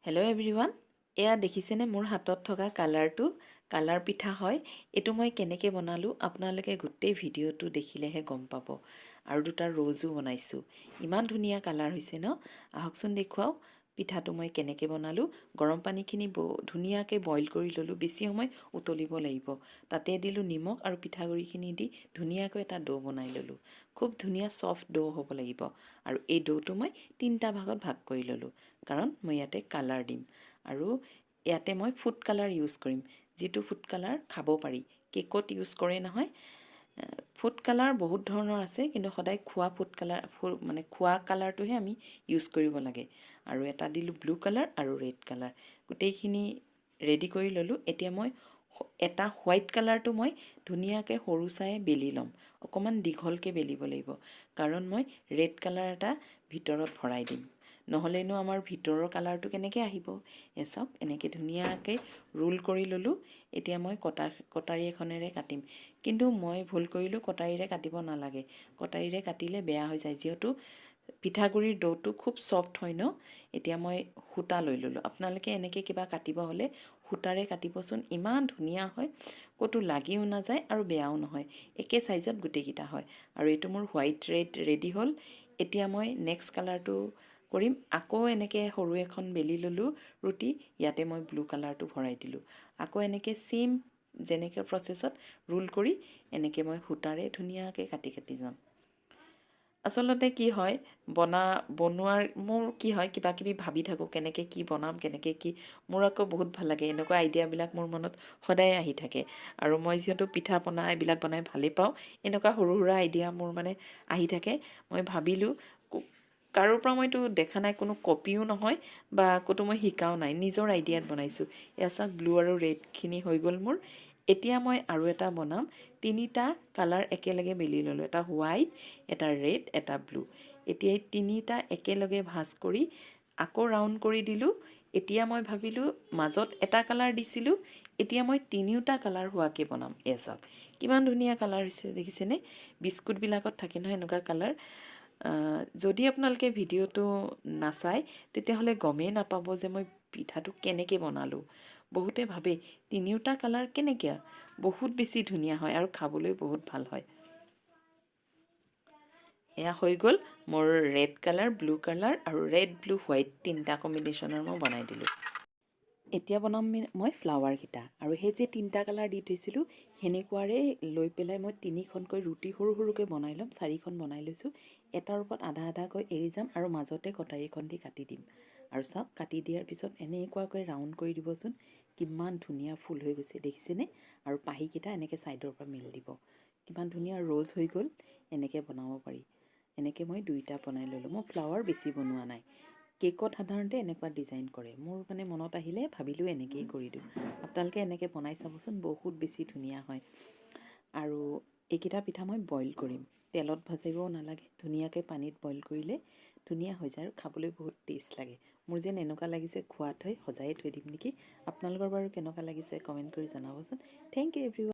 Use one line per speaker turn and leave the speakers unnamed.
Hello' everyone, এয়া দেখিছেনে মোৰ হাতত থকা কালাৰ পিঠা হয়। এইটো মই কেনেকৈ বনালোঁ আপোনালোকে গোটেই ভিডিঅ'টো দেখিলেহে গম পাব। আৰু দুটা ৰ'জো বনাইছোঁ। ইমান ধুনীয়া কালাৰ হৈছে ন? আহকচোন দেখুৱাওঁ পিঠাটো মই কেনেকৈ বনালোঁ। গৰম পানীখিনি ধুনীয়াকৈ বইল কৰি ল'লোঁ, বেছি সময় উতলিব লাগিব। তাতে দিলোঁ নিমখ আৰু পিঠাগুড়িখিনি দি ধুনীয়াকৈ এটা ডো বনাই ল'লোঁ। খুব ধুনীয়া ছফ্ট ডো হ'ব লাগিব। আৰু এই ডোটো মই 3টা ভাগত ভাগ কৰি ল'লোঁ, কাৰণ মই ইয়াতে কালাৰ দিম। আৰু ইয়াতে মই ফুড কালাৰ ইউজ কৰিম, যিটো ফুড কালাৰ খাব পাৰি। কেকত ইউজ কৰে নহয়। ফুড কালাৰ বহুত ধৰণৰ আছে, কিন্তু সদায় খোৱা খোৱা কালাৰটোহে আমি ইউজ কৰিব লাগে। আৰু এটা দিলোঁ ব্লু কালাৰ আৰু ৰেড কালাৰ। গোটেইখিনি ৰেডি কৰি ল'লোঁ। এতিয়া মই এটা হোৱাইট কালাৰটো মই ধুনীয়াকৈ সৰু চাই বেলি ল'ম। অকণমান দীঘলকৈ বেলিব লাগিব, কাৰণ মই ৰেড কালাৰ এটা ভিতৰত ভৰাই দিম। নহ'লেনো আমাৰ ভিতৰৰ কালাৰটো কেনেকৈ আহিব। চাওক, এনেকৈ ধুনীয়াকৈ ৰোল কৰি ল'লোঁ। এতিয়া মই কটাৰী এখনেৰে কাটিম, কিন্তু মই ভুল কৰিলোঁ, কটাৰীৰে কাটিব নালাগে। কটাৰীৰে কাটিলে বেয়া হৈ যায়, যিহেতু পিঠাগুড়িৰ ডোটো খুব ছফ্ট হয় ন। এতিয়া মই সূতা লৈ ল'লোঁ। আপোনালোকে এনেকৈ কিবা কাটিব হ'লে সূতাৰে কাটিবচোন, ইমান ধুনীয়া হয়। ক'তো লাগিও নাযায় আৰু বেয়াও নহয়। একে চাইজত গোটেইকেইটা হয়। আৰু এইটো মোৰ হোৱাইট ৰেড ৰেডি হ'ল। এতিয়া মই নেক্সট কালাৰটো কৰিম। আকৌ এনেকৈ সৰু এখন বেলি ল'লোঁ ৰুটি, ইয়াতে মই ব্লু কালাৰটো ভৰাই দিলোঁ। আকৌ এনেকৈ চেম যেনেকৈ প্ৰচেছত ৰোল কৰি এনেকৈ মই সূতাৰে ধুনীয়াকৈ কাটি যাম। আচলতে কি হয়, বনোৱাৰ মোৰ কি হয়, কিবা কিবি ভাবি থাকোঁ, কেনেকৈ কি বনাম, কেনেকৈ কি। মোৰ আকৌ বহুত ভাল লাগে, এনেকুৱা আইডিয়াবিলাক মোৰ মনত সদায় আহি থাকে। আৰু মই যিহেতু পিঠা পনা এইবিলাক বনাই ভালেই পাওঁ, এনেকুৱা সৰু সুৰা আইডিয়া মোৰ আহি থাকে। মই ভাবিলোঁ, কাৰোৰ পৰা মইতো দেখা নাই, কোনো কপিও নহয় বা ক'তো মই শিকাও নাই, নিজৰ আইডিয়াত বনাইছোঁ। এয়া চাওক, ব্লু আৰু ৰেডখিনি হৈ গ'ল মোৰ। এতিয়া মই আৰু এটা বনাম। 3টা কালাৰ একেলগে বেলি ল'লোঁ, এটা হোৱাইট, এটা ৰেড, এটা ব্লু। এতিয়া এই 3টা একেলগে ভাজ কৰি আকৌ ৰাউণ্ড কৰি দিলোঁ। এতিয়া মই ভাবিলোঁ, মাজত এটা কালাৰ দিছিলোঁ, এতিয়া মই 3টা কালাৰ হোৱাকৈ বনাম। চাওক কিমান ধুনীয়া কালাৰ হৈছে, দেখিছেনে? বিস্কুটবিলাকত থাকে নহয় এনেকুৱা কালাৰ। যদি আপোনালোকে ভিডিঅ'টো নাচায়, তেতিয়াহ'লে গমেই নাপাব যে মই পিঠাটো কেনেকৈ বনালোঁ। বহুতে ভাবে 3টা কালাৰ কেনেকৈ, বহুত বেছি ধুনীয়া হয় আৰু খাবলৈ বহুত ভাল হয়। এয়া হৈ গ'ল মোৰ ৰেড কালাৰ, ব্লু কালাৰ আৰু ৰেড ব্লু হোৱাইট 3টা কম্বিনেশ্যনৰ মই বনাই দিলোঁ। এতিয়া বনাম মই ফ্লাৱাৰকেইটা। আৰু সেই যে 3টা কালাৰ দি থৈছিলোঁ, সেনেকুৱাৰে লৈ পেলাই মই 3খনকৈ ৰুটি সৰু সৰুকৈ বনাই ল'ম। 4খন বনাই লৈছোঁ। এটাৰ ওপৰত আধা আধাকৈ এৰি যাম আৰু মাজতে কটাৰীখন দি কাটি দিম। আৰু চাওক, কাটি দিয়াৰ পিছত এনেকুৱাকৈ ৰাউণ্ড কৰি দিবচোন। কিমান ধুনীয়া ফুল হৈ গৈছে, দেখিছেনে? আৰু পাহিকেইটা এনেকৈ ছাইডৰ পৰা মেলি দিব। কিমান ধুনীয়া ৰ'জ হৈ গ'ল। এনেকৈ বনাব পাৰি। এনেকৈ মই 2টা বনাই ল'লোঁ। মই ফ্লাৱাৰ বেছি বনোৱা নাই। কেকত সাধাৰণতে এনেকুৱা ডিজাইন কৰে। মোৰ মনত আহিলে ভাবিলোঁ এনেকৈয়ে কৰি দিওঁ। আপোনালোকে এনেকৈ বনাই চাবচোন, বহুত বেছি ধুনীয়া হয়। আৰু এইকেইটা পিঠা মই বইল কৰিম। তেলত ভাজিবও নালাগে, ধুনীয়াকৈ পানীত বইল কৰিলে ধুনীয়া হৈ যায় আৰু খাবলৈ বহুত টেষ্ট লাগে। মোৰ যেন এনেকুৱা লাগিছে খোৱাত সজায়ে থৈ দিম নেকি। আপোনালোকৰ বাৰু কেনেকুৱা লাগিছে কমেণ্ট কৰি জনাবচোন। Thank you everyone.